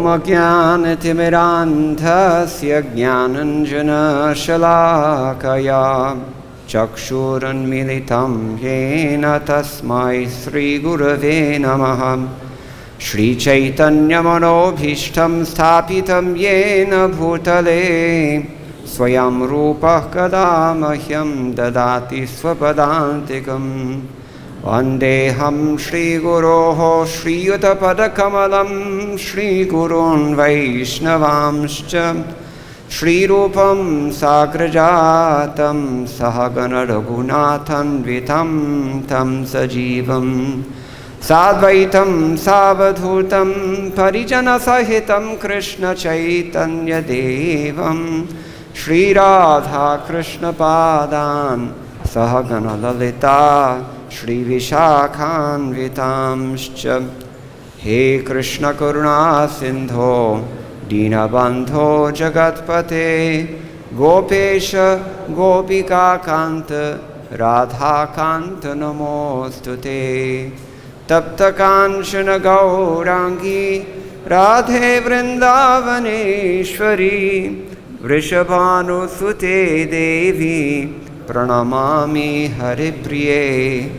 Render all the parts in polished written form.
Omagyanatimirandhasya Jnananjana-shalakaya Chakshurunmilitam yena tasmai Sri Gurave Namaha. Shri Chaitanya Manobhishtam Sthapitam yena bhutale Swayam Rupah Kadamahyam Dadati Swapadantikam. Vandeham Shri Guroho Shri Yutapadakamalam Shri Gurun Vaishnavamscha Shri Rupam Sagrajatam Sahagana Raghunathan Vitam Tam Sajivam Sadvaitam Savadhutam Parijana Sahitam Krishna Chaitanya Devam Shri Radha Krishna Padan Sahagana Lalita Shri Vishakhan Vitamscha. He Krishna Karuna Sindho Dinabandho Jagatpate Gopesha Gopika Kanta Radha Kanta Namostute. Tapta Kanchana Gaurangi Radhe Vrindavaneshwari Vrishabhanu Sute Devi Pranamami Haripriye.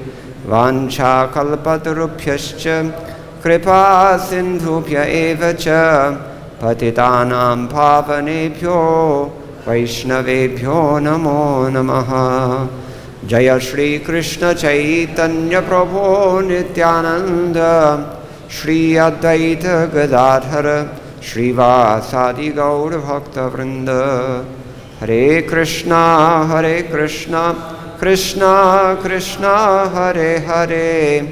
Vancha kalpatarubhyascha kripa sindhubhya eva cha patitanam pavanebhyo vaishnavebhyo namo namaha. Jaya Shri Krishna Chaitanya Prabhu Nityananda Shri Advaita Gadadhara Shri Vasadi Gaur Bhakta Vrinda. Hare Krishna Krishna Krishna Hare Hare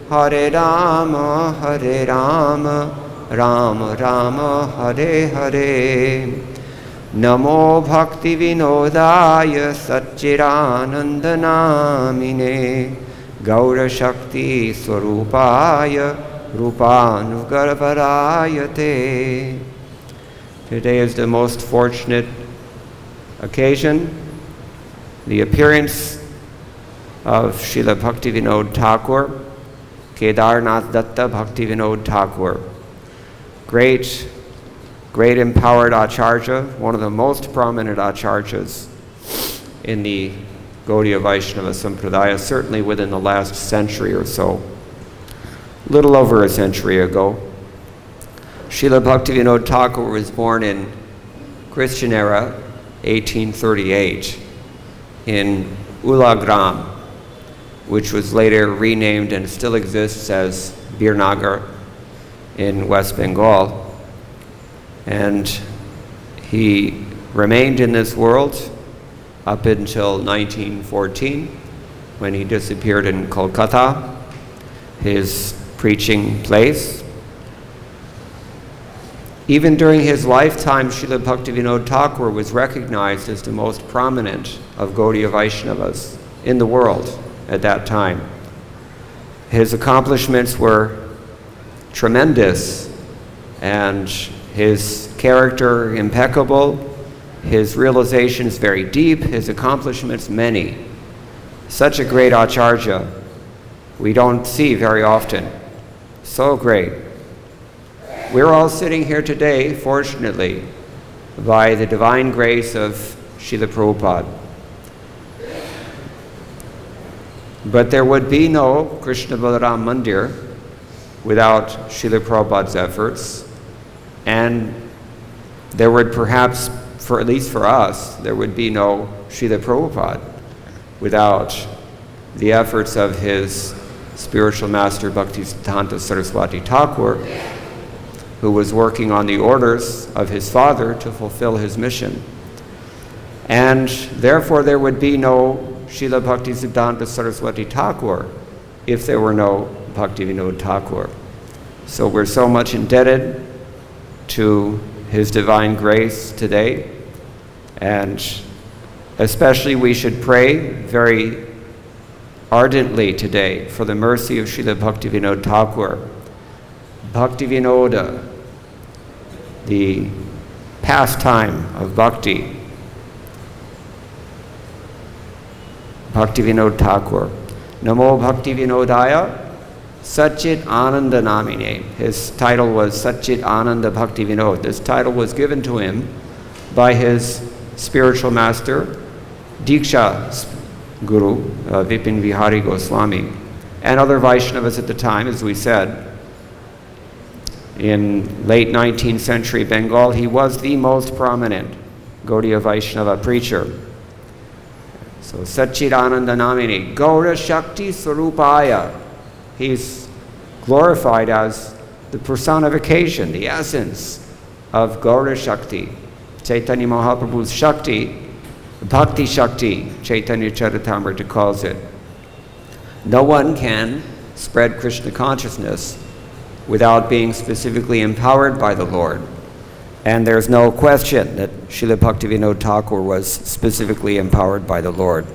Hare Rama Rama Rama Hare Hare. Namo Bhaktivinodaya Satchiranandanamine Gaura Shakti Swarupaya Rupanugarvarayate. Today is the most fortunate occasion, the appearance of Srila Bhaktivinoda Thakur, Kedarnath Datta Bhaktivinoda Thakur. Great empowered Acharya, one of the most prominent Acharyas in the Gaudiya Vaishnava Sampradaya, certainly within the last century or so, little over a century ago. Srila Bhaktivinoda Thakur was born in Christian era, 1838, in Ulagram, which was later renamed and still exists as Birnagar in West Bengal. And he remained in this world up until 1914, when he disappeared in Kolkata, his preaching place. Even during his lifetime, Srila Bhaktivinoda Thakur was recognized as the most prominent of Gaudiya Vaishnavas in the world at that time. His accomplishments were tremendous, and his character impeccable, his realizations very deep, his accomplishments many. Such a great Acharya we don't see very often. So great. We're all sitting here today, fortunately, by the divine grace of Srila Prabhupada. But there would be no Krishna Balaram Mandir without Srila Prabhupada's efforts, and there would perhaps, at least for us, there would be no Srila Prabhupada without the efforts of his spiritual master Bhaktisiddhanta Saraswati Thakur, who was working on the orders of his father to fulfill his mission. And therefore there would be no Srila Bhaktisiddhanta Saraswati Thakur if there were no Bhaktivinoda Thakur. So we're so much indebted to his divine grace today, and especially we should pray very ardently today for the mercy of Srila Bhaktivinoda Thakur. Bhaktivinoda, the pastime of bhakti. Bhaktivinoda Thakur. Namo Bhaktivinodaya Satchit Ananda Namine. His title was Satchit Ananda Bhaktivinoda. This title was given to him by his spiritual master, Diksha Guru, Vipin Vihari Goswami, and other Vaishnavas at the time, as we said. In late 19th century Bengal, he was the most prominent Gaudiya Vaishnava preacher. So Satchidananda Namini, Gaura Shakti Swarupaya. He's glorified as the personification, the essence of Gaura Shakti. Chaitanya Mahaprabhu's Shakti, Bhakti Shakti, Chaitanya Charitamrita calls it. No one can spread Krishna consciousness without being specifically empowered by the Lord. And there's no question that Srila Bhaktivinoda Thakur was specifically empowered by the Lord.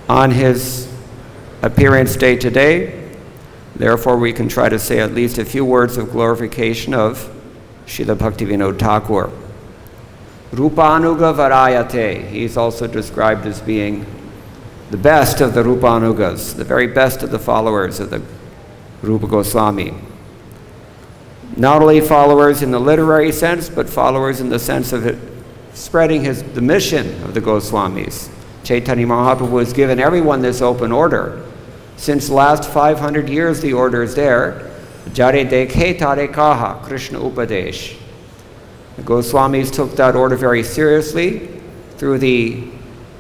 On his appearance day today, therefore we can try to say at least a few words of glorification of Srila Bhaktivinoda Thakur. Rupanuga Varayate, he's also described as being the best of the Rupanugas, the very best of the followers of the Rupa Goswami. Not only followers in the literary sense, but followers in the sense of it, spreading the mission of the Goswamis. Chaitanya Mahaprabhu has given everyone this open order. Since the last 500 years, the order is there. Jare dekhe tare kaha, Krishna Upadesh. The Goswamis took that order very seriously. Through the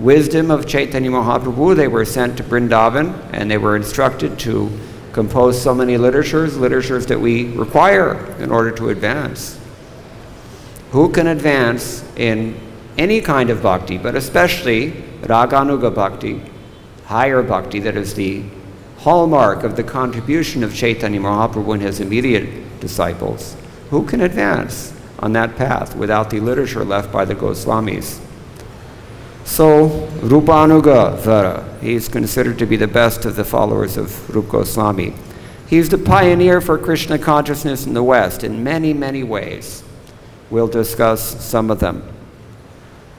wisdom of Chaitanya Mahaprabhu, they were sent to Vrindavan, and they were instructed to compose so many literatures that we require in order to advance. Who can advance in any kind of bhakti, but especially Raganuga Bhakti, higher bhakti, that is the hallmark of the contribution of Chaitanya Mahaprabhu and his immediate disciples? Who can advance on that path without the literature left by the Goswamis? So, Rupanuga Vara, he's considered to be the best of the followers of Rupa Goswami. He's the pioneer for Krishna consciousness in the West in many, many ways. We'll discuss some of them.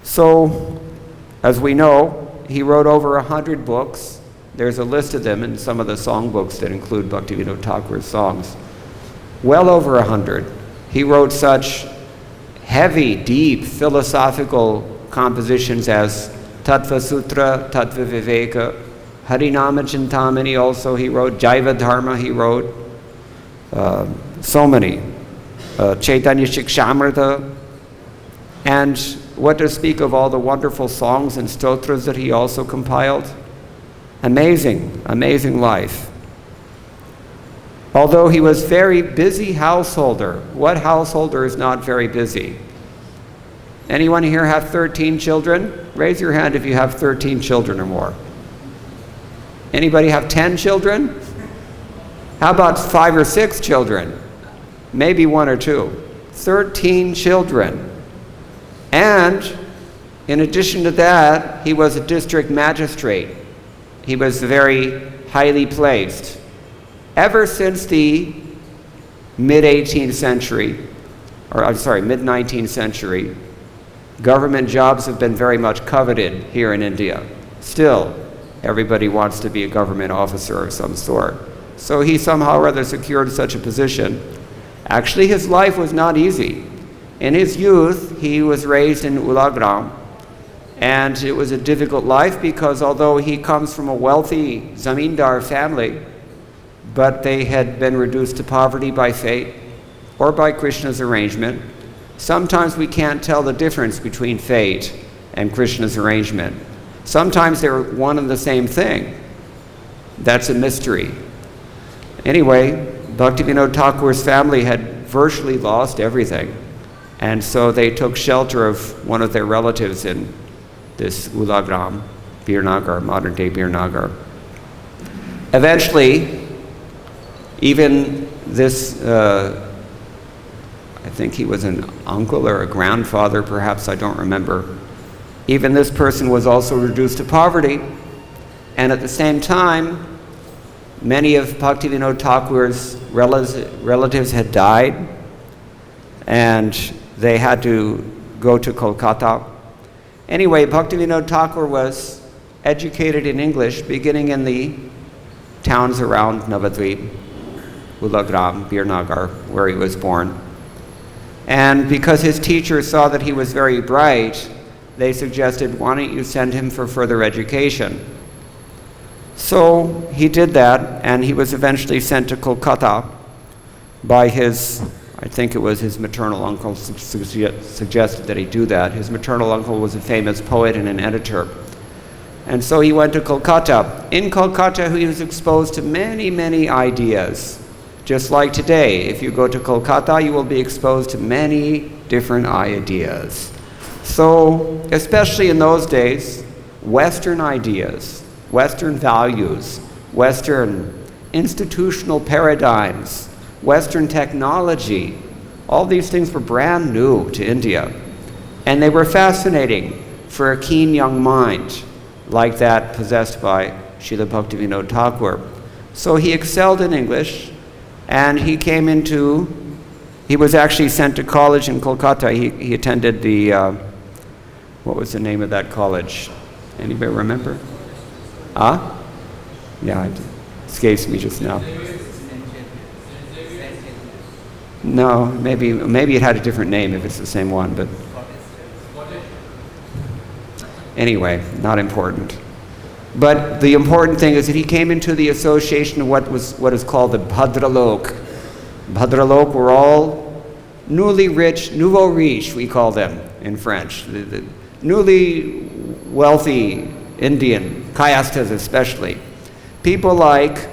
So, as we know, he wrote over 100 books. There's a list of them in some of the songbooks that include Bhaktivinoda Thakur's songs. Well over 100. He wrote such heavy, deep, philosophical compositions as Tattva Sutra, Tattva Viveka, Harinama Chintamani also he wrote, Jaiva Dharma he wrote, so many, Chaitanya Shikshamrita, and what to speak of all the wonderful songs and stotras that he also compiled. Amazing, amazing life. Although he was very busy householder, what householder is not very busy? Anyone here have 13 children? Raise your hand if you have 13 children or more. Anybody have 10 children? How about 5 or 6 children? Maybe 1 or 2. 13 children. And in addition to that, he was a district magistrate. He was very highly placed. Ever since the mid-18th century, mid-19th century, government jobs have been very much coveted here in India. Still, everybody wants to be a government officer of some sort. So he somehow or other secured such a position. Actually, his life was not easy. In his youth, he was raised in Ulagram, and it was a difficult life because although he comes from a wealthy zamindar family, but they had been reduced to poverty by fate or by Krishna's arrangement. Sometimes we can't tell the difference between fate and Krishna's arrangement. Sometimes they're one and the same thing. That's a mystery. Anyway, Bhaktivinoda Thakur's family had virtually lost everything. And so they took shelter of one of their relatives in this Ulagram, Birnagar, modern day Birnagar. Eventually, even this I think he was an uncle or a grandfather, perhaps, I don't remember. Even this person was also reduced to poverty. And at the same time, many of Bhaktivinoda Thakur's relatives had died, and they had to go to Kolkata. Anyway, Bhaktivinoda Thakur was educated in English beginning in the towns around Navadvip, Ulagram, Birnagar, where he was born. And because his teachers saw that he was very bright, they suggested, why don't you send him for further education? So he did that, and he was eventually sent to Kolkata by his, I think it was his maternal uncle suggested that he do that. His maternal uncle was a famous poet and an editor. And so he went to Kolkata. In Kolkata, he was exposed to many, many ideas. Just like today, if you go to Kolkata, you will be exposed to many different ideas. So, especially in those days, Western ideas, Western values, Western institutional paradigms, Western technology, all these things were brand new to India. And they were fascinating for a keen young mind, like that possessed by Srila Bhaktivinoda Thakur. So he excelled in English, and he was actually sent to college in Kolkata. He attended the, what was the name of that college? Anybody remember? Yeah, it escapes me just now. No, maybe it had a different name if it's the same one, but anyway, not important. But the important thing is that he came into the association of what is called the Bhadralok. Bhadralok were all newly rich, nouveau riche, we call them in French. The newly wealthy Indian, Kayasthas especially. People like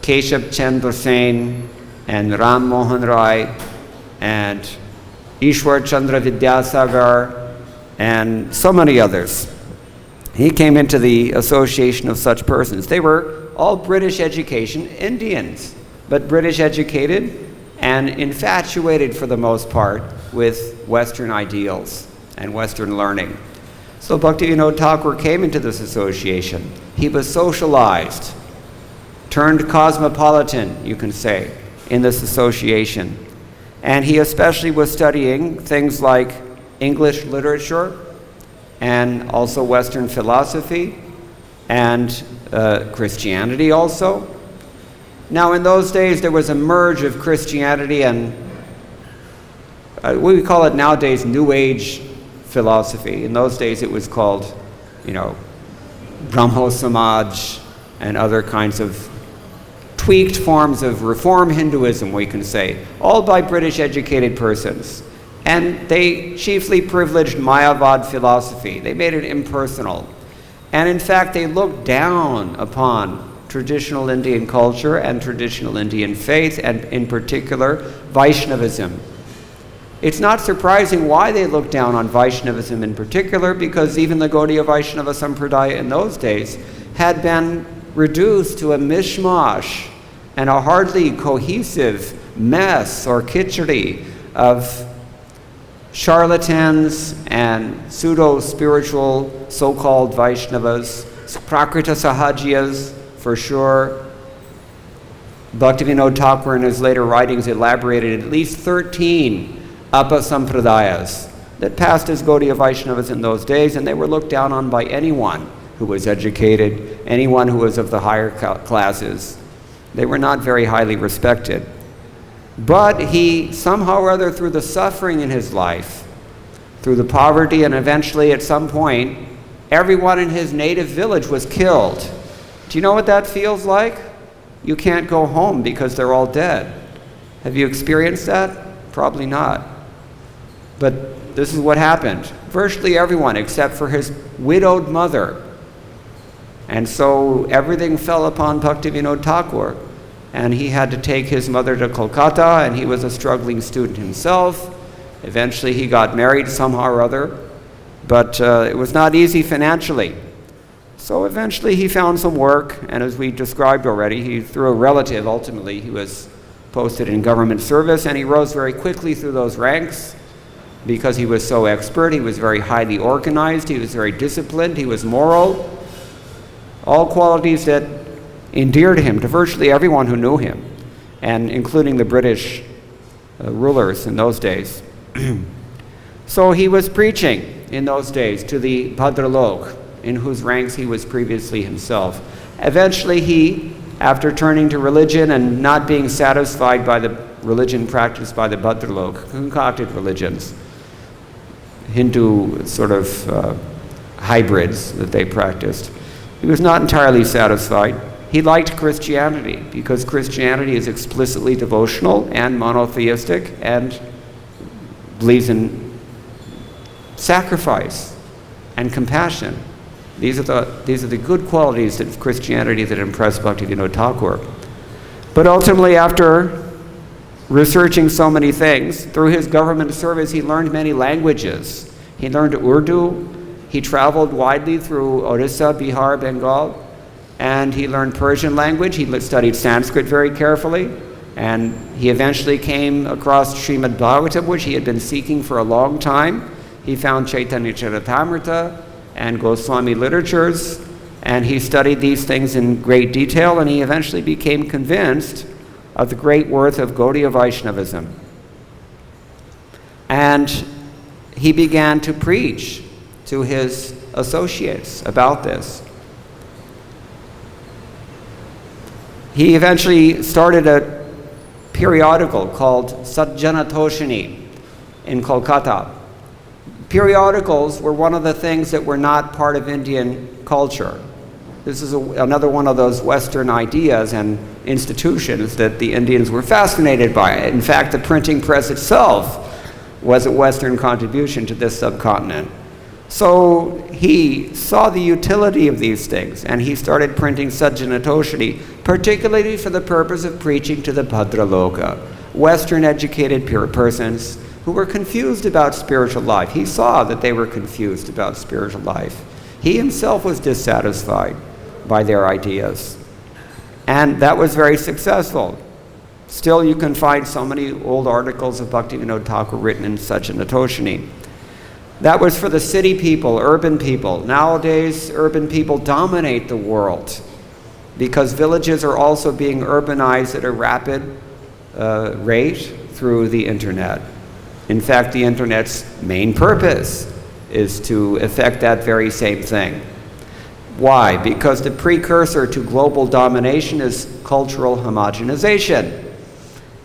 Keshav Chandra Sen and Ram Mohan Rai and Ishwar Chandra Vidyasagar and so many others. He came into the association of such persons. They were all British education Indians, but British educated and infatuated for the most part with Western ideals and Western learning. So Bhaktivinoda Thakur came into this association. He was socialized, turned cosmopolitan, you can say, in this association. And he especially was studying things like English literature, and also Western philosophy, and Christianity also. Now in those days there was a merge of Christianity and we call it nowadays New Age philosophy. In those days it was called, Brahmo Samaj and other kinds of tweaked forms of reform Hinduism, we can say, all by British educated persons. And they chiefly privileged Mayavad philosophy. They made it impersonal. And in fact, they looked down upon traditional Indian culture and traditional Indian faith, and in particular, Vaishnavism. It's not surprising why they looked down on Vaishnavism in particular, because even the Gaudiya Vaishnava Sampradaya in those days had been reduced to a mishmash and a hardly cohesive mess or khichdi of charlatans and pseudo-spiritual so-called Vaishnavas, Prakrita Sahajiyas for sure. Bhaktivinoda Thakur in his later writings elaborated at least 13 Apa-sampradayas that passed as Gaudiya Vaishnavas in those days, and they were looked down on by anyone who was educated, anyone who was of the higher classes. They were not very highly respected. But he, somehow or other, through the suffering in his life, through the poverty, and eventually at some point, everyone in his native village was killed. Do you know what that feels like? You can't go home because they're all dead. Have you experienced that? Probably not. But this is what happened. Virtually everyone except for his widowed mother. And so everything fell upon Bhaktivinoda Thakur. And he had to take his mother to Kolkata, and he was a struggling student himself. Eventually he got married somehow or other, but it was not easy financially. So eventually he found some work, and as we described already, through a relative, ultimately he was posted in government service, and he rose very quickly through those ranks because he was so expert. He was very highly organized, he was very disciplined, he was moral, all qualities that endeared him to virtually everyone who knew him, and including the British rulers in those days. So he was preaching in those days to the Bhadralok, in whose ranks he was previously himself. Eventually he, after turning to religion and not being satisfied by the religion practiced by the Bhadraloka, concocted religions, Hindu sort of hybrids that they practiced. He was not entirely satisfied. He liked Christianity because Christianity is explicitly devotional and monotheistic and believes in sacrifice and compassion. These are the good qualities of Christianity that impressed Bhaktivinoda Thakur. But ultimately, after researching so many things, through his government service, he learned many languages. He learned Urdu. He traveled widely through Orissa, Bihar, Bengal, and he learned Persian language. He studied Sanskrit very carefully, and he eventually came across Srimad Bhagavatam, which he had been seeking for a long time. He found Chaitanya Charitamrita and Goswami literatures, and he studied these things in great detail, and he eventually became convinced of the great worth of Gaudiya Vaishnavism. And he began to preach to his associates about this. He eventually started a periodical called Satjana Toshini in Kolkata. Periodicals were one of the things that were not part of Indian culture. This is another one of those Western ideas and institutions that the Indians were fascinated by. In fact, the printing press itself was a Western contribution to this subcontinent. So he saw the utility of these things, and he started printing Satjana Toshini, particularly for the purpose of preaching to the Bhadraloka, Western-educated pure persons who were confused about spiritual life. He saw that they were confused about spiritual life. He himself was dissatisfied by their ideas. And that was very successful. Still, you can find so many old articles of Bhaktivinoda Thakur written in Satjana Toshini. That was for the city people, urban people. Nowadays, urban people dominate the world because villages are also being urbanized at a rapid rate through the internet. In fact, the internet's main purpose is to effect that very same thing. Why? Because the precursor to global domination is cultural homogenization.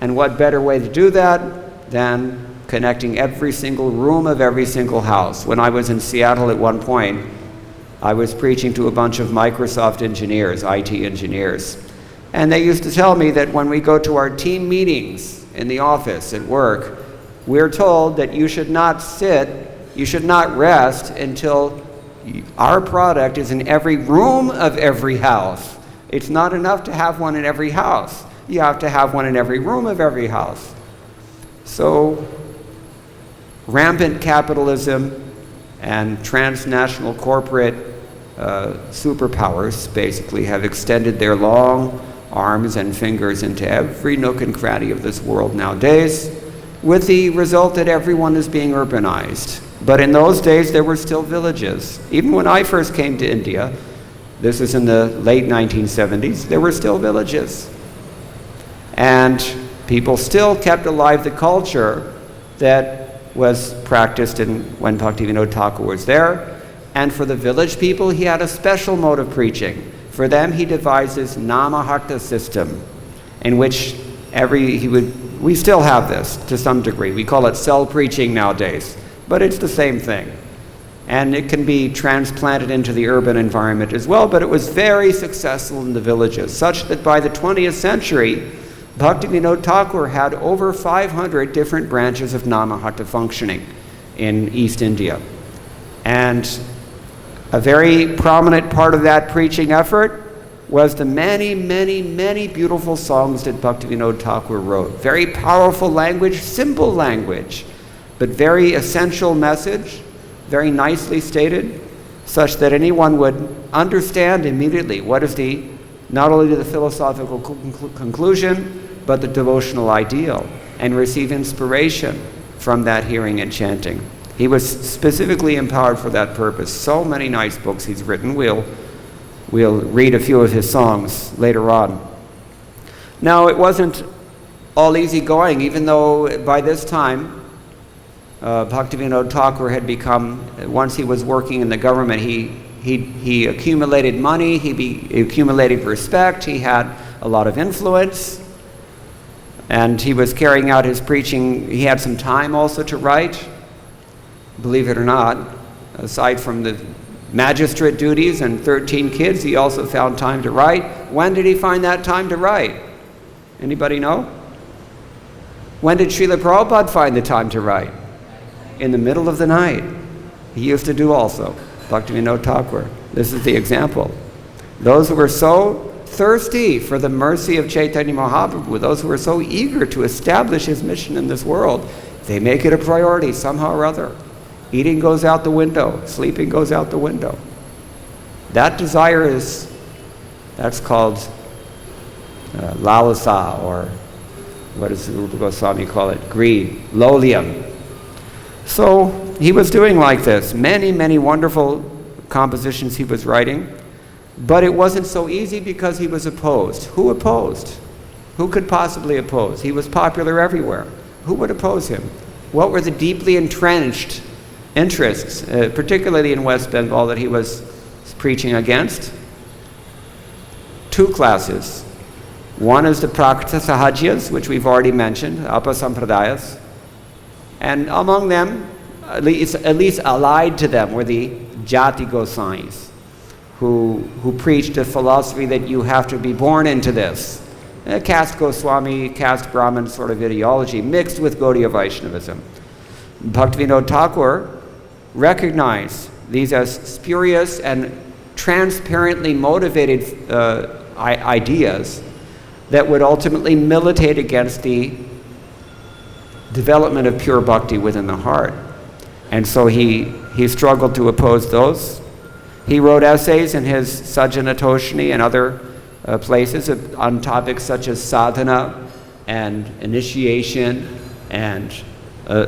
And what better way to do that than connecting every single room of every single house? When I was in Seattle at one point, I was preaching to a bunch of Microsoft engineers, IT engineers. And they used to tell me that when we go to our team meetings in the office at work, we're told that you should not rest until our product is in every room of every house. It's not enough to have one in every house. You have to have one in every room of every house. So, rampant capitalism and transnational corporate superpowers basically have extended their long arms and fingers into every nook and cranny of this world nowadays, with the result that everyone is being urbanized. But in those days, there were still villages. Even when I first came to India, this is in the late 1970s, there were still villages. And people still kept alive the culture that was practiced when Bhaktivinoda Thakur was there. And for the village people, he had a special mode of preaching. For them, he devised this Namaharta system, in which we still have this to some degree. We call it cell preaching nowadays, but it's the same thing. And it can be transplanted into the urban environment as well, but it was very successful in the villages, such that by the 20th century, Bhaktivinoda Thakur had over 500 different branches of Namaharta functioning in East India. And a very prominent part of that preaching effort was the many, many, many beautiful songs that Bhaktivinoda Thakur wrote. Very powerful language, simple language, but very essential message, very nicely stated, such that anyone would understand immediately what is not only the philosophical conclusion, but the devotional ideal, and receive inspiration from that hearing and chanting. He was specifically empowered for that purpose. So many nice books he's written. We'll read a few of his songs later on. Now, it wasn't all easy going, even though by this time, Bhaktivinoda Thakur had become, once he was working in the government, he he accumulated money, he accumulated respect, he had a lot of influence, and he was carrying out his preaching. He had some time also to write, believe it or not. Aside from the magistrate duties and 13 kids, he also found time to write. When did he find that time to write? Anybody know? When did Srila Prabhupada find the time to write? In the middle of the night. He used to do also. Bhaktivinoda Thakur. This is the example. Those who were so thirsty for the mercy of Chaitanya Mahaprabhu, those who were so eager to establish his mission in this world, they make it a priority somehow or other. Eating goes out the window. Sleeping goes out the window. That desire that's called lalasa, or what does Rupa Goswami call it? Greed, lolium. So he was doing like this. Many, many wonderful compositions he was writing, but it wasn't so easy because he was opposed. Who opposed? Who could possibly oppose? He was popular everywhere. Who would oppose him? What were the deeply entrenched interests, particularly in West Bengal, that he was preaching against? Two classes. One is the Prakrita Sahajyas, which we've already mentioned, Apasampradayas. And among them, at least allied to them, were the Jati Goswais, who preached a philosophy that you have to be born into this. A caste Goswami, caste Brahmin sort of ideology, mixed with Gaudiya Vaishnavism. Bhaktivinoda Thakur recognized these as spurious and transparently motivated ideas that would ultimately militate against the development of pure bhakti within the heart. And so he struggled to oppose those. He wrote essays in his Sajjanatoshni and other places on topics such as sadhana and initiation and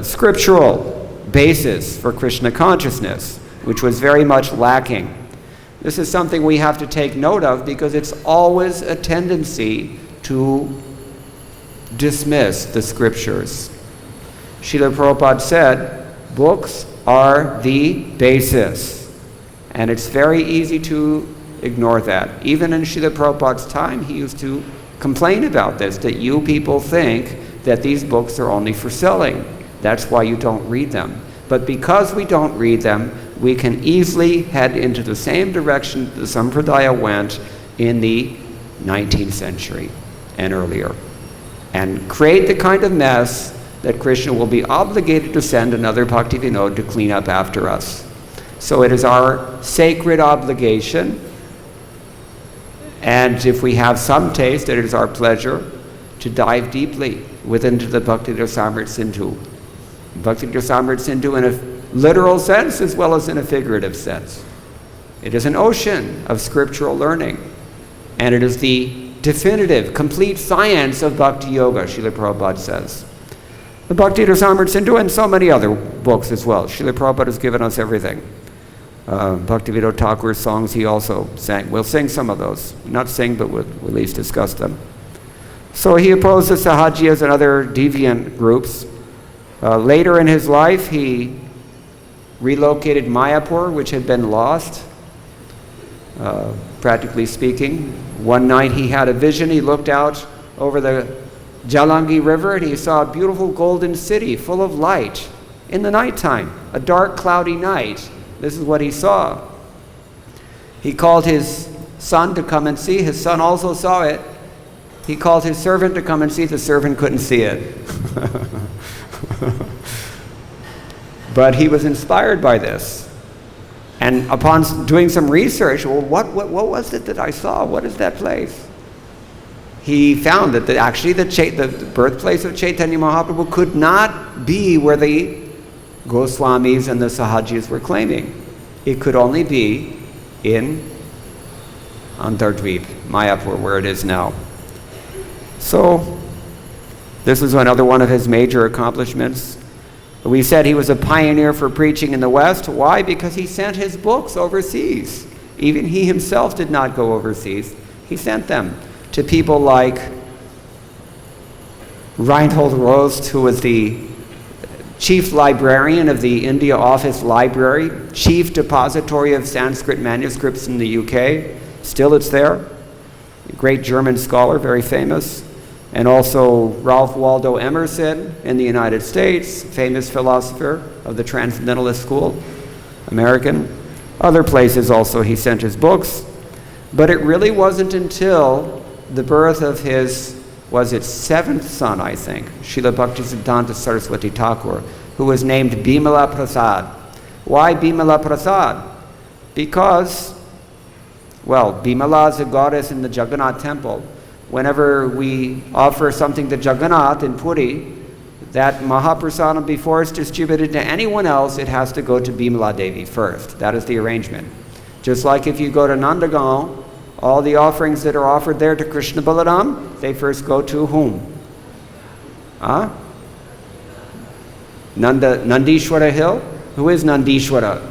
scriptural basis for Krishna consciousness, which was very much lacking. This is something we have to take note of because it's always a tendency to dismiss the scriptures. Srila Prabhupada said, books are the basis. And it's very easy to ignore that. Even in Srila Prabhupada's time, he used to complain about this, that you people think that these books are only for selling. That's why you don't read them. But because we don't read them, we can easily head into the same direction the Sampradaya went in the 19th century and earlier, and create the kind of mess that Krishna will be obligated to send another Bhaktivinoda to clean up after us. So it is our sacred obligation, and if we have some taste, it is our pleasure to dive deeply within the Bhakti-Rasamrita Sindhu. Bhakti-Rasamrita Sindhu in a literal sense as well as in a figurative sense. It is an ocean of scriptural learning, and it is the definitive, complete science of bhakti-yoga, Srila Prabhupada says. The Bhakti-Rasamrita Sindhu and so many other books as well. Srila Prabhupada has given us everything. Bhaktivinoda Thakur's songs he also sang. We'll sing some of those. Not sing, but we'll at least discuss them. So he opposed the Sahajyas and other deviant groups. Later in his life, he relocated Mayapur, which had been lost, practically speaking. One night he had a vision. He looked out over the Jalangi River and he saw a beautiful golden city full of light in the nighttime, a dark, cloudy night. This is what he saw. He called his son to come and see. His son also saw it. He called his servant to come and see. The servant couldn't see it. But he was inspired by this. And upon doing some research, well, what was it that I saw? What is that place? He found that actually the birthplace of Chaitanya Mahaprabhu could not be where the Goswamis and the Sahajis were claiming. It could only be in Antardvip, Mayapur, where it is now. So this is another one of his major accomplishments. We said he was a pioneer for preaching in the West. Why? Because he sent his books overseas. Even he himself did not go overseas. He sent them to people like Reinhold Rost, who was the chief librarian of the India Office Library, chief depository of Sanskrit manuscripts in the UK. Still it's there. A great German scholar, very famous. And also Ralph Waldo Emerson in the United States, famous philosopher of the Transcendentalist School, American. Other places also he sent his books. But it really wasn't until the birth of his, was it seventh son, I think, Srila Bhaktisiddhanta Saraswati Thakur, who was named Bimala Prasad. Why Bimala Prasad? Because, well, Bimala is a goddess in the Jagannath temple. Whenever we offer something to Jagannath in Puri, that Mahaprasadam, before it's distributed to anyone else, it has to go to Bimala Devi first. That is the arrangement. Just like if you go to Nandagaon, all the offerings that are offered there to Krishna Balaram, they first go to whom? Nandishwara Hill? Who is Nandishwara?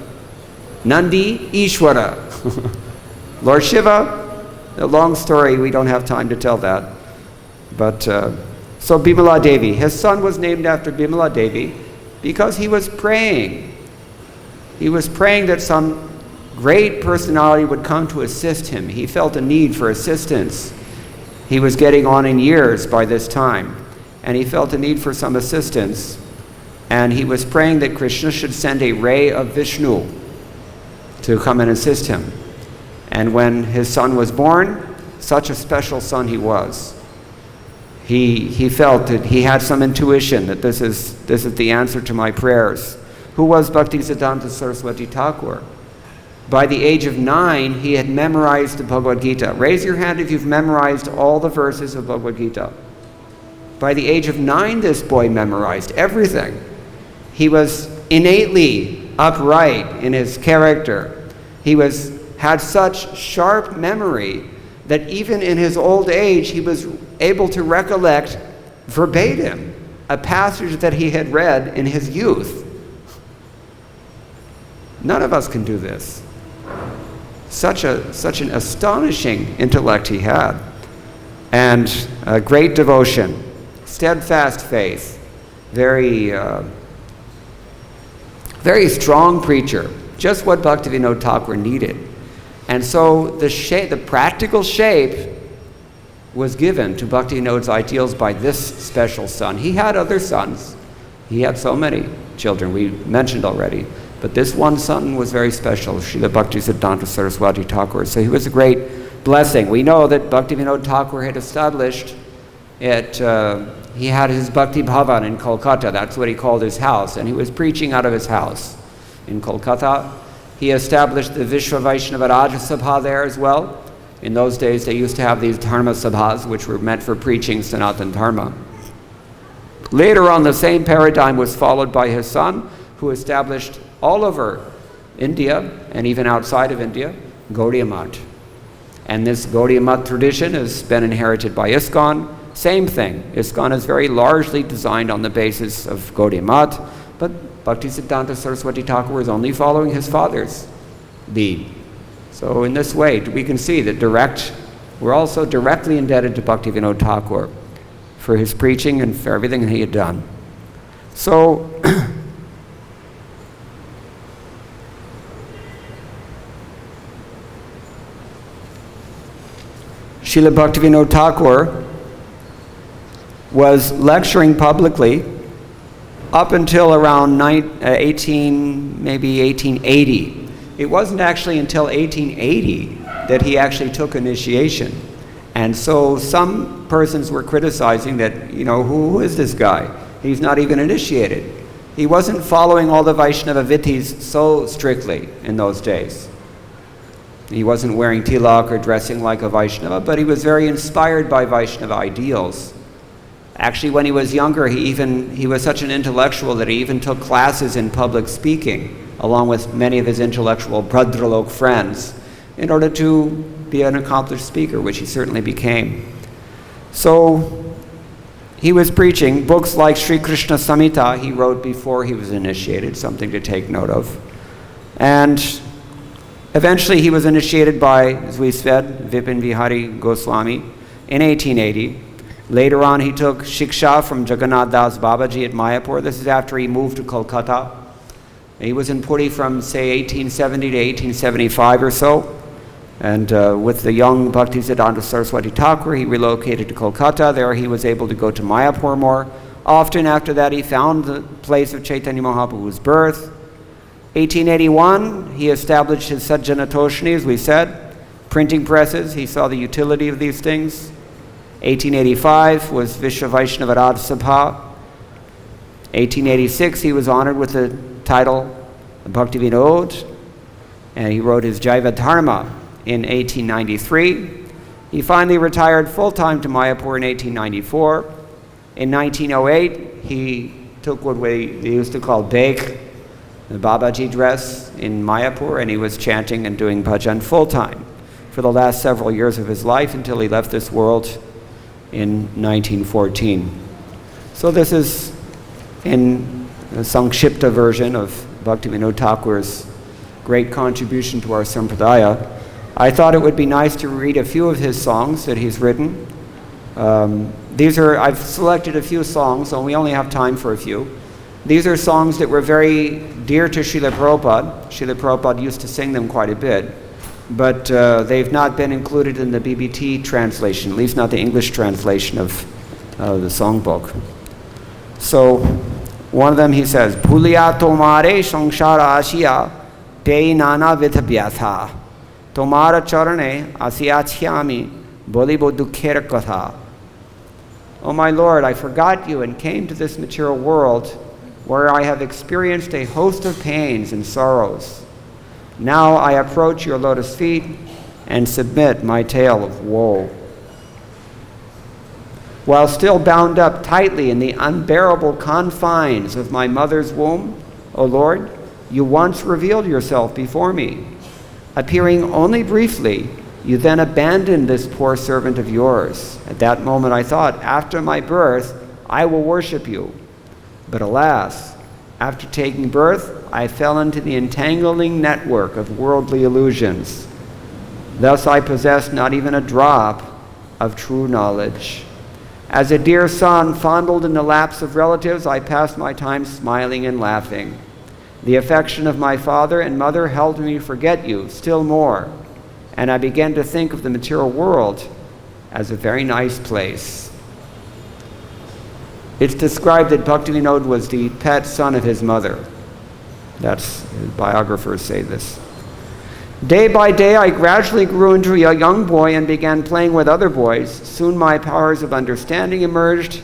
Nandi Ishwara. Lord Shiva? A long story, we don't have time to tell that. But, so Bimala Devi, his son was named after Bimala Devi because he was praying. He was praying that some great personality would come to assist him. He felt a need for assistance. He was getting on in years by this time, and he felt a need for some assistance. And he was praying that Krishna should send a ray of Vishnu to come and assist him. And when his son was born, such a special son he was. He felt that he had some intuition that this is the answer to my prayers. Who was Bhaktisiddhanta Saraswati Thakur? By the age of 9, he had memorized the Bhagavad-Gita. Raise your hand if you've memorized all the verses of Bhagavad-Gita. By the age of 9, this boy memorized everything. He was innately upright in his character. He had such sharp memory that even in his old age, he was able to recollect verbatim a passage that he had read in his youth. None of us can do this. Such an astonishing intellect he had, and a great devotion, steadfast faith, very strong preacher, just what Bhaktivinoda Thakur needed. And so the practical shape was given to Bhaktivinoda's ideals by this special son. He had other sons. He had so many children, we mentioned already. But this one son was very special, Srila Bhaktisiddhanta Saraswati Thakur. So he was a great blessing. We know that Bhaktivinoda Thakur had established it. He had his Bhakti Bhavan in Kolkata. That's what he called his house. And he was preaching out of his house in Kolkata. He established the Vishwa Vaishnava Raja Sabha there as well. In those days, they used to have these Dharma Sabhas, which were meant for preaching Sanatana Dharma. Later on, the same paradigm was followed by his son, who established all over India, and even outside of India, Gaudiya Math. And this Gaudiya Math tradition has been inherited by ISKCON. Same thing. ISKCON is very largely designed on the basis of Gaudiya Math, but Bhaktisiddhanta Saraswati Thakur is only following his father's lead. So in this way, we can see that we're also directly indebted to Bhaktivinoda Thakur for his preaching and for everything that he had done. So, Srila Bhaktivinoda Thakur was lecturing publicly up until around maybe 1880. It wasn't actually until 1880 that he actually took initiation. And so some persons were criticizing that, who is this guy? He's not even initiated. He wasn't following all the Vaishnava Vitis so strictly in those days. He wasn't wearing tilak or dressing like a Vaishnava, but he was very inspired by Vaishnava ideals. Actually, when he was younger, he was such an intellectual that he even took classes in public speaking, along with many of his intellectual Bhadralok friends, in order to be an accomplished speaker, which he certainly became. So he was preaching books like Sri Krishna Samhita he wrote before he was initiated, something to take note of. And eventually he was initiated by, as we said, Vipin Vihari Goswami in 1880. Later on, he took Shiksha from Jagannath Das Babaji at Mayapur. This is after he moved to Kolkata. He was in Puri from, say, 1870 to 1875 or so. And with the young Bhaktisiddhanta Saraswati Thakur, he relocated to Kolkata. There he was able to go to Mayapur more. Often after that, he found the place of Chaitanya Mahaprabhu's birth. 1881, he established his Sajjana Toshni, as we said, printing presses. He saw the utility of these things. 1885 was Vishwa Vaishnava Radha Sabha. 1886, he was honored with the title Bhaktivinoda, and he wrote his Jaiva Dharma in 1893. He finally retired full-time to Mayapur in 1894. In 1908, he took what they used to call Bhek, the Babaji dress, in Mayapur, and he was chanting and doing bhajan full-time for the last several years of his life until he left this world in 1914. So this is in a Sankshipta version of Bhaktivinoda Thakur's great contribution to our Sampradaya. I thought it would be nice to read a few of his songs that he's written. I've selected a few songs, so we only have time for a few. These are songs that were very dear to Srila Prabhupada. Srila Prabhupada used to sing them quite a bit, but they've not been included in the BBT translation, at least not the English translation of the songbook. So one of them he says, Bhuliya tomare samsara ashiya pei nana vidha vyatha tomara charane asiyachyami bolibo dukhera katha. O my Lord, I forgot you and came to this material world where I have experienced a host of pains and sorrows. Now I approach your lotus feet and submit my tale of woe. While still bound up tightly in the unbearable confines of my mother's womb, O Lord, you once revealed yourself before me. Appearing only briefly, you then abandoned this poor servant of yours. At that moment I thought, after my birth, I will worship you. But alas, after taking birth, I fell into the entangling network of worldly illusions. Thus I possessed not even a drop of true knowledge. As a dear son fondled in the laps of relatives, I passed my time smiling and laughing. The affection of my father and mother helped me forget you still more, and I began to think of the material world as a very nice place. It's described that Bhaktivinoda was the pet son of his mother. That's, biographers say this. Day by day, I gradually grew into a young boy and began playing with other boys. Soon my powers of understanding emerged.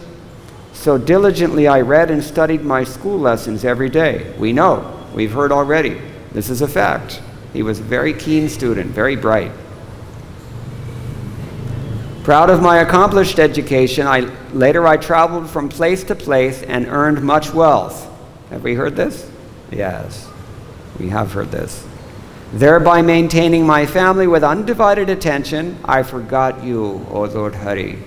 So diligently I read and studied my school lessons every day. We know, we've heard already. This is a fact. He was a very keen student, very bright. Proud of my accomplished education, later I traveled from place to place and earned much wealth. Have we heard this? Yes, we have heard this. Thereby maintaining my family with undivided attention, I forgot you, O Lord Hari.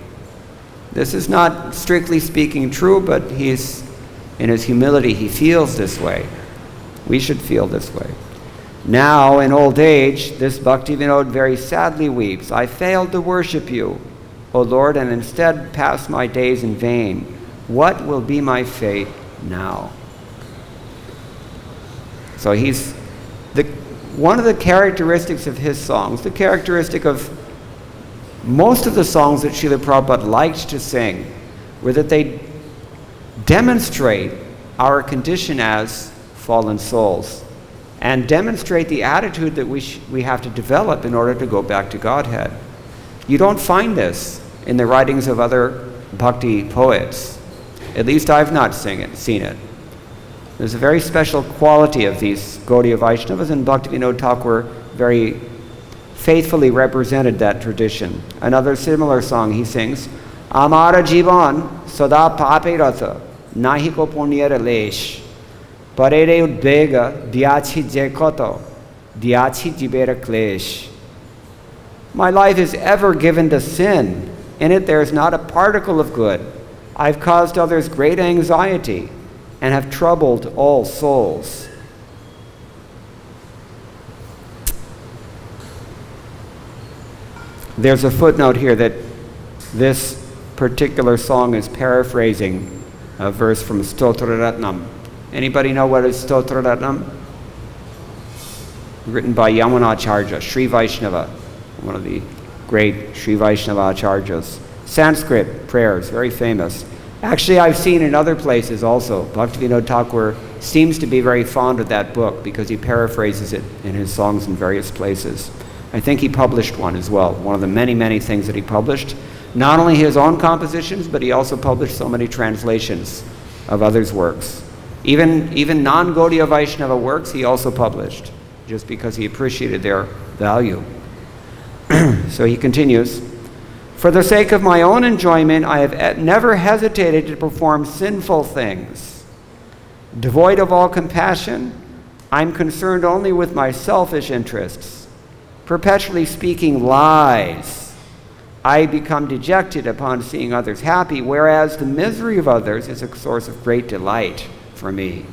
This is not strictly speaking true, but he's, in his humility, he feels this way. We should feel this way. Now, in old age, this Bhaktivinoda very sadly weeps. I failed to worship you, O Lord, and instead passed my days in vain. What will be my fate now? So one of the characteristics of his songs, the characteristic of most of the songs that Srila Prabhupada liked to sing, were that they demonstrate our condition as fallen souls and demonstrate the attitude that we have to develop in order to go back to Godhead. You don't find this in the writings of other bhakti poets. At least I've not seen it. There's a very special quality of these Gaudiya Vaishnavas, and Bhaktivinoda Thakur very faithfully represented that tradition. Another similar song he sings, Amara Jivan Sada Pape Ratha Nahiko Punyera Lesh Parere Udbega Diachi Jekoto Diachi Jibera Klesh. My life is ever given to sin. In it there is not a particle of good. I've caused others great anxiety and have troubled all souls. There's a footnote here that this particular song is paraphrasing a verse from Stotra Ratnam. Anybody know what is Stotra Ratnam? Written by Yamunacharya, Sri Vaishnava, one of the great Sri Vaishnava acharyas. Sanskrit prayers, very famous. Actually, I've seen in other places also. Bhaktivinoda Thakur seems to be very fond of that book because he paraphrases it in his songs in various places. I think he published one as well, one of the many, many things that he published. Not only his own compositions, but he also published so many translations of others' works. Even non-Gaudiya Vaishnava works he also published, just because he appreciated their value. So he continues, "For the sake of my own enjoyment, I have never hesitated to perform sinful things. Devoid of all compassion, I'm concerned only with my selfish interests. Perpetually speaking lies, I become dejected upon seeing others happy, whereas the misery of others is a source of great delight for me.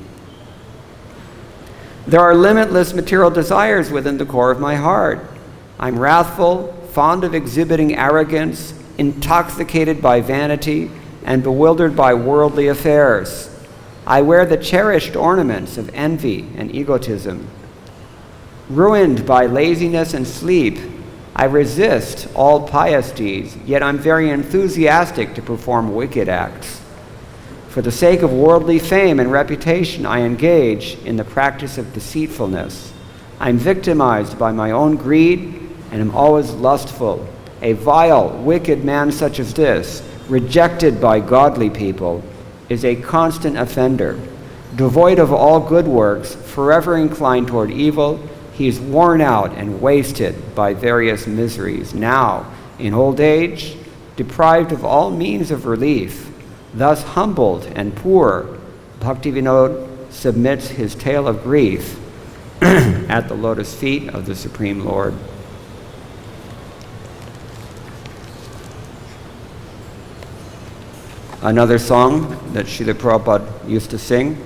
There are limitless material desires within the core of my heart. I'm wrathful, fond of exhibiting arrogance, intoxicated by vanity, and bewildered by worldly affairs. I wear the cherished ornaments of envy and egotism. Ruined by laziness and sleep, I resist all pious deeds, yet I'm very enthusiastic to perform wicked acts. For the sake of worldly fame and reputation, I engage in the practice of deceitfulness. I'm victimized by my own greed and am always lustful. A vile, wicked man such as this, rejected by godly people, is a constant offender. Devoid of all good works, forever inclined toward evil, he is worn out and wasted by various miseries. Now, in old age, deprived of all means of relief, thus humbled and poor, Bhaktivinoda submits his tale of grief at the lotus feet of the Supreme Lord." Another song that Srila Prabhupada used to sing.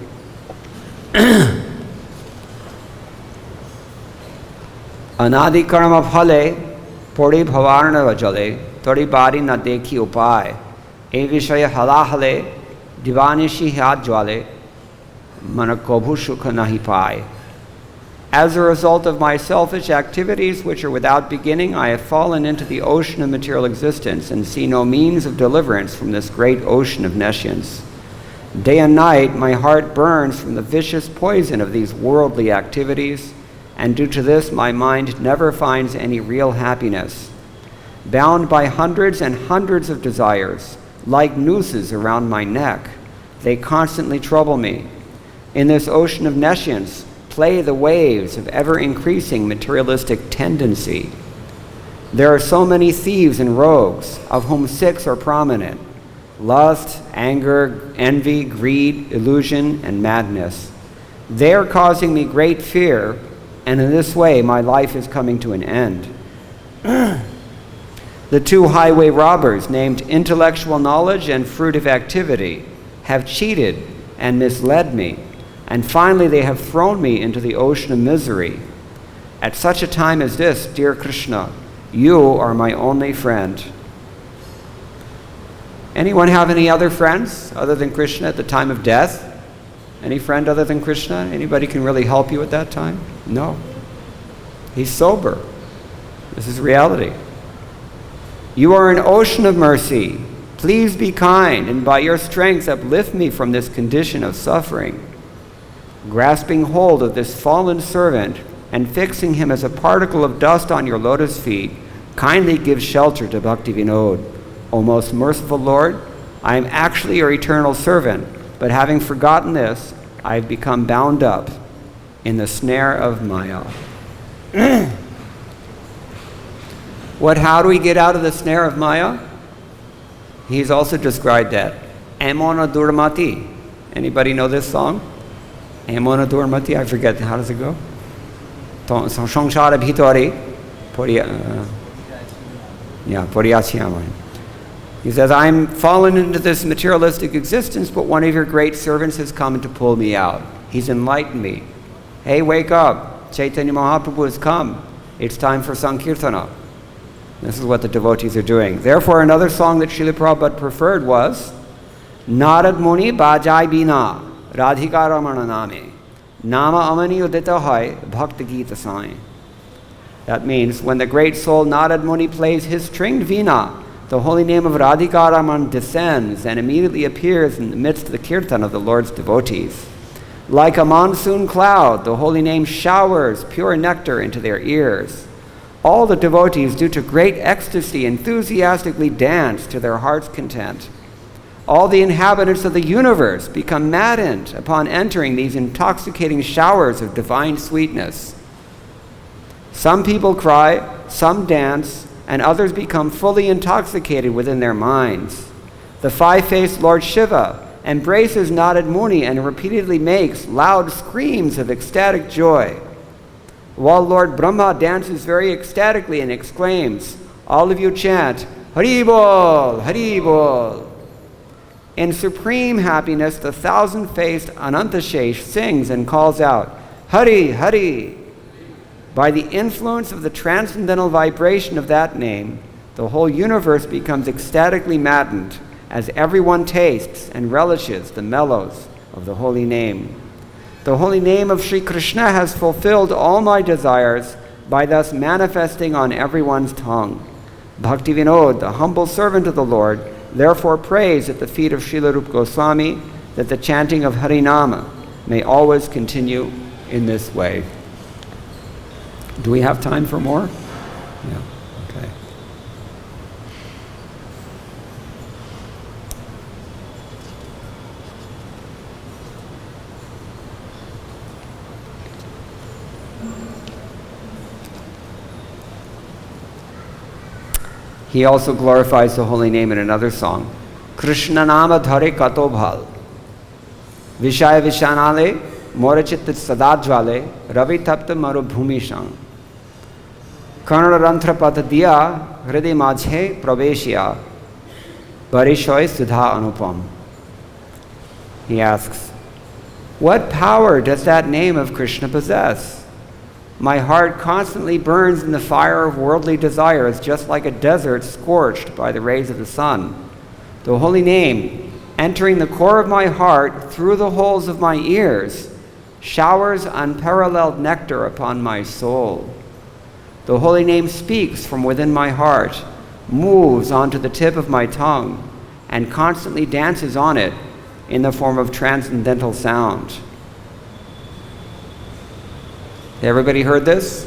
Anadi karma phale pori bhavarna jale tori bari na dekhi upay e vishaya halahale divanishi hat jwale mana kobhu sukha nahi pai. As a result of my selfish activities, which are without beginning, I have fallen into the ocean of material existence and see no means of deliverance from this great ocean of nescience. Day and night, my heart burns from the vicious poison of these worldly activities, and due to this, my mind never finds any real happiness. Bound by hundreds and hundreds of desires, like nooses around my neck, they constantly trouble me. In this ocean of nescience, play the waves of ever-increasing materialistic tendency. There are so many thieves and rogues, of whom 6 are prominent: lust, anger, envy, greed, illusion, and madness. They are causing me great fear, and in this way my life is coming to an end. The 2 highway robbers, named intellectual knowledge and fruitive activity, have cheated and misled me. And finally, they have thrown me into the ocean of misery. At such a time as this, dear Krishna, you are my only friend. Anyone have any other friends other than Krishna at the time of death? Any friend other than Krishna? Anybody can really help you at that time? No. He's sober. This is reality. You are an ocean of mercy. Please be kind, and by your strength uplift me from this condition of suffering. Grasping hold of this fallen servant and fixing him as a particle of dust on your lotus feet, kindly give shelter to Bhaktivinoda. O most merciful Lord, I am actually your eternal servant, but having forgotten this, I have become bound up in the snare of Maya. How do we get out of the snare of Maya? He's also described that. Amona Durmati. Anybody know this song? Amona Durmati, I forget, how does it go? Samsara bhitori poriyachiyaman. He says, I'm fallen into this materialistic existence, but one of your great servants has come to pull me out. He's enlightened me. Hey, wake up. Chaitanya Mahaprabhu has come. It's time for Sankirtana. This is what the devotees are doing. Therefore, another song that Srila Prabhupada preferred was Narad Muni Bajai Bina Radhika Ramana Name Nama Amani Udita Hai Bhakti-Gita Sai. That means when the great soul Narad Muni plays his stringed veena, the holy name of Radhika Raman descends and immediately appears in the midst of the kirtan of the Lord's devotees. Like a monsoon cloud, the holy name showers pure nectar into their ears. All the devotees, due to great ecstasy, enthusiastically dance to their heart's content. All the inhabitants of the universe become maddened upon entering these intoxicating showers of divine sweetness. Some people cry, some dance, and others become fully intoxicated within their minds. The five-faced Lord Shiva embraces Narad Muni and repeatedly makes loud screams of ecstatic joy, while Lord Brahma dances very ecstatically and exclaims, all of you chant, Hari Bol, Hari Bol. In supreme happiness, the thousand-faced Anantashesh sings and calls out, Hari, Hari. By the influence of the transcendental vibration of that name, the whole universe becomes ecstatically maddened as everyone tastes and relishes the mellows of the holy name. The holy name of Sri Krishna has fulfilled all my desires by thus manifesting on everyone's tongue. Bhaktivinoda, the humble servant of the Lord, therefore prays at the feet of Srila Rupa Goswami that the chanting of Harinama may always continue in this way. Do we have time for more? Yeah, okay. He also glorifies the holy name in another song. Krishna nama dhare kato bhal. Vishaya vishanale morachit sadajvale ravi tapta maru bhumi shang. Karna rantra patadiya hriday majhe praveshya barishoy sudha anupam. He asks, what power does that name of Krishna possess? My heart constantly burns in the fire of worldly desires, just like a desert scorched by the rays of the sun. The holy name, entering the core of my heart through the holes of my ears, showers unparalleled nectar upon my soul. The holy name speaks from within my heart, moves onto the tip of my tongue, and constantly dances on it in the form of transcendental sound. Everybody heard this?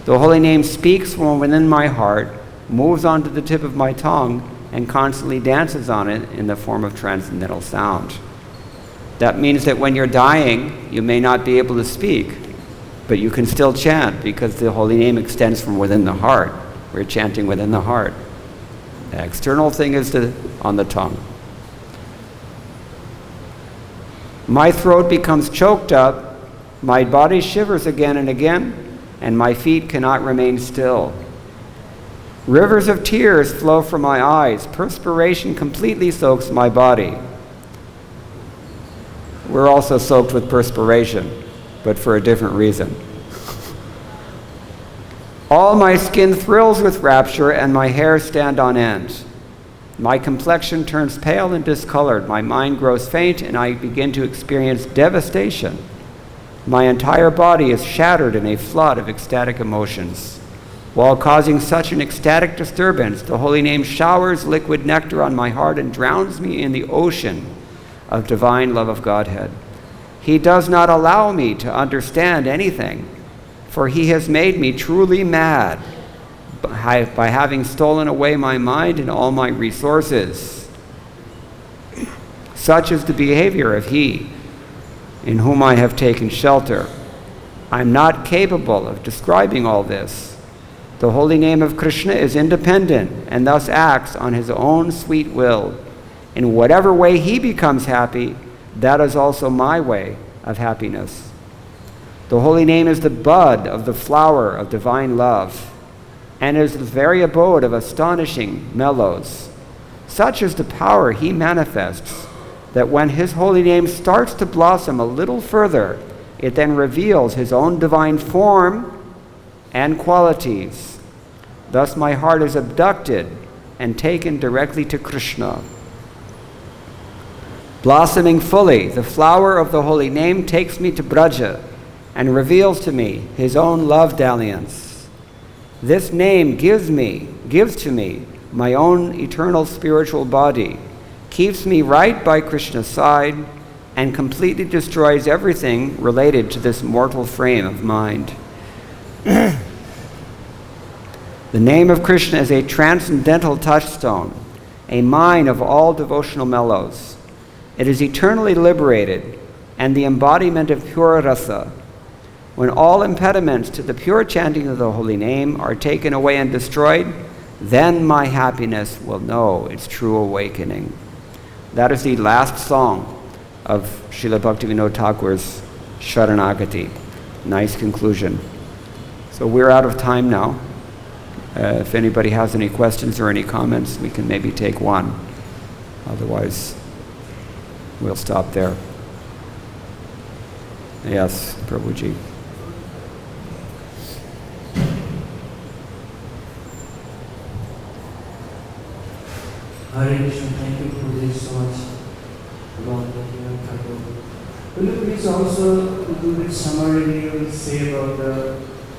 The holy name speaks from within my heart, moves onto the tip of my tongue, and constantly dances on it in the form of transcendental sound. That means that when you're dying, you may not be able to speak, but you can still chant because the holy name extends from within the heart. We're chanting within the heart. The external thing is on the tongue. My throat becomes choked up, my body shivers again and again, and my feet cannot remain still. Rivers of tears flow from my eyes. Perspiration completely soaks my body. We're also soaked with perspiration, but for a different reason. All my skin thrills with rapture, and my hair stand on end. My complexion turns pale and discolored. My mind grows faint, and I begin to experience devastation. My entire body is shattered in a flood of ecstatic emotions. While causing such an ecstatic disturbance, the holy name showers liquid nectar on my heart and drowns me in the ocean of divine love of Godhead. He does not allow me to understand anything, for he has made me truly mad by having stolen away my mind and all my resources. Such is the behavior of he in whom I have taken shelter. I'm not capable of describing all this. The holy name of Krishna is independent and thus acts on his own sweet will. In whatever way he becomes happy, that is also my way of happiness. The holy name is the bud of the flower of divine love, and is the very abode of astonishing mellows. Such is the power he manifests, that when his holy name starts to blossom a little further, it then reveals his own divine form and qualities. Thus my heart is abducted and taken directly to Krishna. Blossoming fully, the flower of the holy name takes me to Braja and reveals to me his own love dalliance. This name gives to me my own eternal spiritual body, keeps me right by Krishna's side, and completely destroys everything related to this mortal frame of mind. The name of Krishna is a transcendental touchstone, a mine of all devotional mellows. It is eternally liberated and the embodiment of pure rasa. When all impediments to the pure chanting of the holy name are taken away and destroyed, then my happiness will know its true awakening. That is the last song of Srila Bhaktivinoda Thakur's Sharanagati. Nice conclusion. So we're out of time now. If anybody has any questions or any comments, we can maybe take one. Otherwise, we'll stop there. Yes, Prabhuji. Hare Krishna, thank you for this so much about Bhaktivinoda Thakur. Will you please also do this summary you will say about the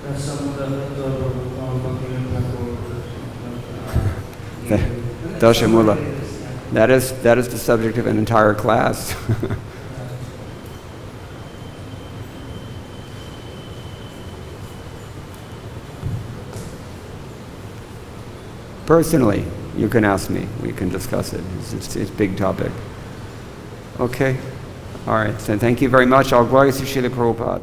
Rasamula of Bhaktivinoda Thakur? Dashamula. That is the subject of an entire class. Personally, you can ask me. We can discuss it. It's a big topic. Okay? All right. So thank you very much. All glories to Srila Prabhupada.